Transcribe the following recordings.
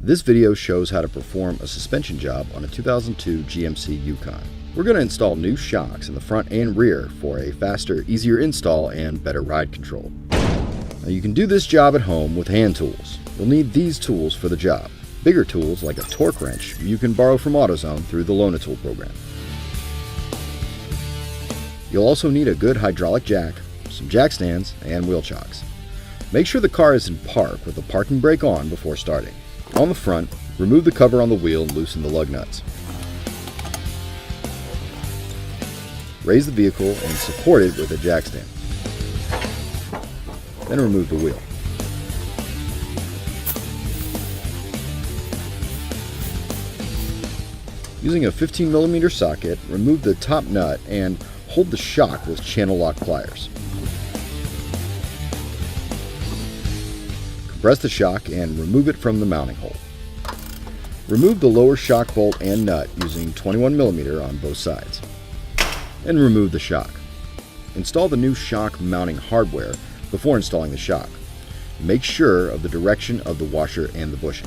This video shows how to perform a suspension job on a 2002 GMC Yukon. We're going to install new shocks in the front and rear for a faster, easier install and better ride control. Now you can do this job at home with hand tools. You'll need these tools for the job. Bigger tools like a torque wrench you can borrow from AutoZone through the Loaded Tool program. You'll also need a good hydraulic jack, some jack stands, and wheel chocks. Make sure the car is in park with the parking brake on before starting. On the front, remove the cover on the wheel and loosen the lug nuts. Raise the vehicle and support it with a jack stand. Then remove the wheel. Using a 15mm socket, remove the top nut and hold the shock with channel lock pliers. Compress the shock and remove it from the mounting hole. Remove the lower shock bolt and nut using 21mm on both sides. And remove the shock. Install the new shock mounting hardware before installing the shock. Make sure of the direction of the washer and the bushing.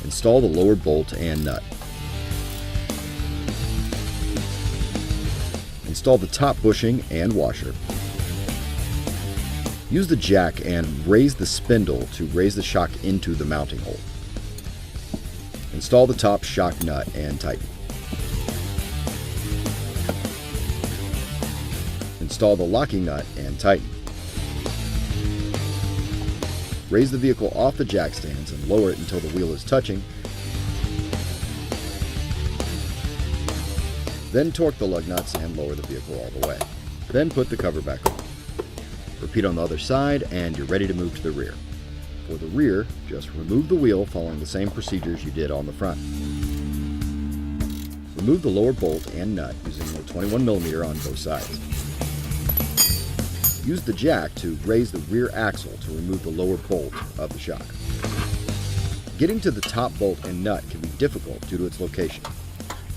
Install the lower bolt and nut. Install the top bushing and washer. Use the jack and raise the spindle to raise the shock into the mounting hole. Install the top shock nut and tighten. Install the locking nut and tighten. Raise the vehicle off the jack stands and lower it until the wheel is touching. Then torque the lug nuts and lower the vehicle all the way. Then put the cover back on. Repeat on the other side and you're ready to move to the rear. For the rear, just remove the wheel following the same procedures you did on the front. Remove the lower bolt and nut using the 21mm on both sides. Use the jack to raise the rear axle to remove the lower bolt of the shock. Getting to the top bolt and nut can be difficult due to its location.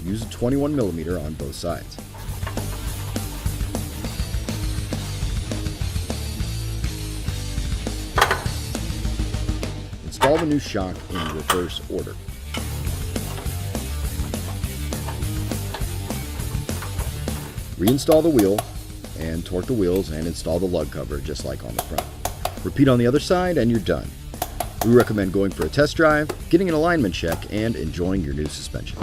Use a 21mm on both sides. Install the new shock in reverse order. Reinstall the wheel and torque the wheels and install the lug cover just like on the front. Repeat on the other side and you're done. We recommend going for a test drive, getting an alignment check, and enjoying your new suspension.